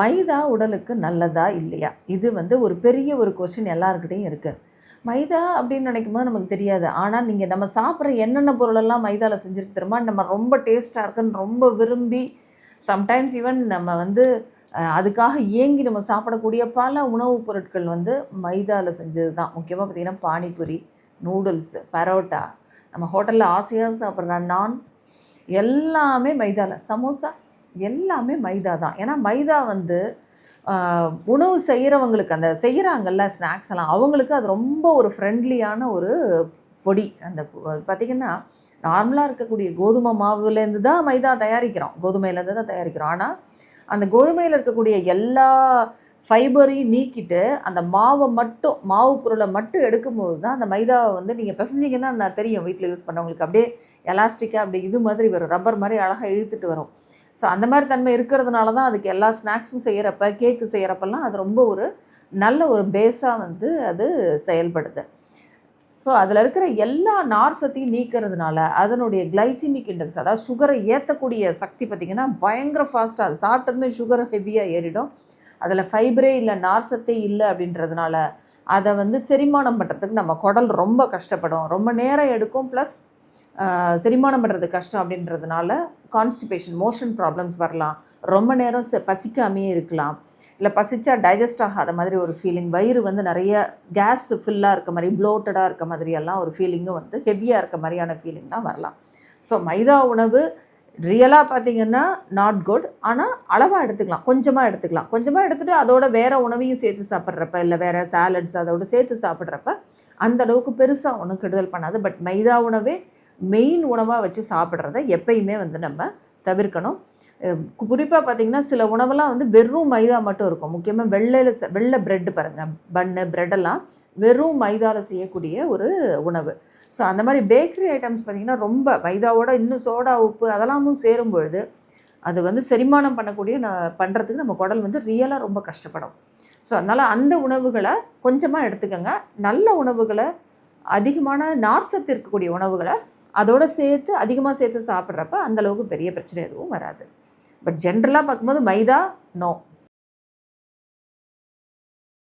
மைதா உடலுக்கு நல்லதா இல்லையா? இது ஒரு பெரிய ஒரு கொஸ்டின் எல்லாருக்கிட்டையும் இருக்குது. மைதா அப்படின்னு நினைக்கும் போது நமக்கு தெரியாது. ஆனால் நீங்கள் நம்ம சாப்பிட்ற என்னென்ன பொருளெல்லாம் மைதாவில் செஞ்சுருக்கு தெரியுமா? நம்ம ரொம்ப டேஸ்ட்டாக இருக்குன்னு ரொம்ப விரும்பி சம்டைம்ஸ் ஈவன் நம்ம அதுக்காக ஏங்கி நம்ம சாப்பிடக்கூடிய பல உணவுப் பொருட்கள் மைதாவில் செஞ்சது தான். முக்கியமாக பார்த்திங்கன்னா பானிபூரி, நூடுல்ஸு, பரோட்டா, நம்ம ஹோட்டலில் ஆசையாக சாப்பிட்ற நான் எல்லாமே மைதாவில், சமோசா எல்லாமே மைதா தான். ஏன்னா மைதா உணவு செய்கிறவங்களுக்கு அந்த செய்கிறாங்கல்ல ஸ்நாக்ஸ் எல்லாம், அவங்களுக்கு அது ரொம்ப ஒரு ஃப்ரெண்ட்லியான ஒரு பொடி. அந்த பார்த்திங்கன்னா நார்மலாக இருக்கக்கூடிய கோதுமை மாவுலேருந்து தான் மைதா தயாரிக்கிறோம், கோதுமையிலேருந்து தான் தயாரிக்கிறோம். ஆனால் அந்த கோதுமையில் இருக்கக்கூடிய எல்லா ஃபைபரையும் நீக்கிட்டு அந்த மாவு பொருளை மட்டும் எடுக்கும்போது தான் அந்த மைதாவை நீங்கள் பிசைஞ்சிங்கன்னா நான் தெரியும், வீட்டில் யூஸ் பண்ணவங்களுக்கு அப்படியே எலாஸ்டிக்காக அப்படி இது மாதிரி வரும், ரப்பர் மாதிரி அழகாக இழுத்துட்டு வரும். ஸோ அந்த மாதிரி தன்மை இருக்கிறதுனால தான் அதுக்கு எல்லா ஸ்நாக்ஸும் செய்கிறப்ப, கேக்கு செய்கிறப்பெல்லாம் அது ரொம்ப ஒரு நல்ல ஒரு பேஸாக அது செயல்படுது. ஸோ அதில் இருக்கிற எல்லா நார் சத்தையும் நீக்கிறதுனால அதனுடைய கிளைசிமிக் இண்டெக்ஸ், அதாவது சுகரை ஏற்றக்கூடிய சக்தி பார்த்திங்கன்னா பயங்கர ஃபாஸ்ட்டாக, அது சாப்பிட்டதுமே சுகர் ஹெவியாக ஏறிடும். அதில் ஃபைபரே இல்லை, நார் சத்தே இல்லை அப்படின்றதுனால அதை செரிமானம் பண்ணுறதுக்கு நம்ம குடல் ரொம்ப கஷ்டப்படும், ரொம்ப நேரம் எடுக்கும். ப்ளஸ் செரிமானம் பண்ணுறது கஷ்டம் அப்படின்றதுனால கான்ஸ்டிபேஷன், மோஷன் ப்ராப்ளம்ஸ் வரலாம், ரொம்ப நேரம் பசிக்காமையே இருக்கலாம், இல்லை பசிச்சா டைஜஸ்ட் ஆகாத மாதிரி ஒரு ஃபீலிங், வயிறு நிறைய கேஸ் ஃபில்லாக இருக்க மாதிரி, ப்ளோட்டடாக இருக்க மாதிரியெல்லாம் ஒரு ஃபீலிங்கும் ஹெவியாக இருக்க மாதிரியான ஃபீலிங் தான் வரலாம். ஸோ மைதா உணவு ரியலாக பார்த்திங்கன்னா நாட் குட். ஆனால் அளவாக எடுத்துக்கலாம், கொஞ்சமாக எடுத்துகிட்டு அதோட வேறு உணவையும் சேர்த்து சாப்பிட்றப்ப, இல்லை வேறு சாலட்ஸ் அதோடு சேர்த்து சாப்பிட்றப்ப அந்தளவுக்கு பெருசாக ஒன்றும் கெடுதல் பண்ணாது. பட் மைதா உணவே மெயின் உணவாக வச்சு சாப்பிட்றத எப்பயுமே நம்ம தவிர்க்கணும். குறிப்பாக பார்த்திங்கன்னா சில உணவெல்லாம் வெறும் மைதா மட்டும் இருக்கும். முக்கியமாக வெள்ளை ப்ரெட்டு பாருங்கள், பன்னு ப்ரெட்டெல்லாம் வெறும் மைதாவில் செய்யக்கூடிய ஒரு உணவு. ஸோ அந்த மாதிரி பேக்கரி ஐட்டம்ஸ் பார்த்திங்கன்னா ரொம்ப மைதாவோட இன்னும் சோடா, உப்பு அதெல்லாமும் சேரும் பொழுது அது செரிமானம் பண்ணுறதுக்கு நம்ம குடல் ரியலாக ரொம்ப கஷ்டப்படும். ஸோ அதனால் அந்த உணவுகளை கொஞ்சமாக எடுத்துக்கோங்க. நல்ல உணவுகளை, அதிகமான நார்சத்து இருக்கக்கூடிய உணவுகளை அதோடு அதிகமாக சேர்த்து சாப்பிட்றப்ப அந்தளவுக்கு பெரிய பிரச்சனை எதுவும் வராது. பட் ஜென்ரலாக பார்க்கும்போது மைதா நோ.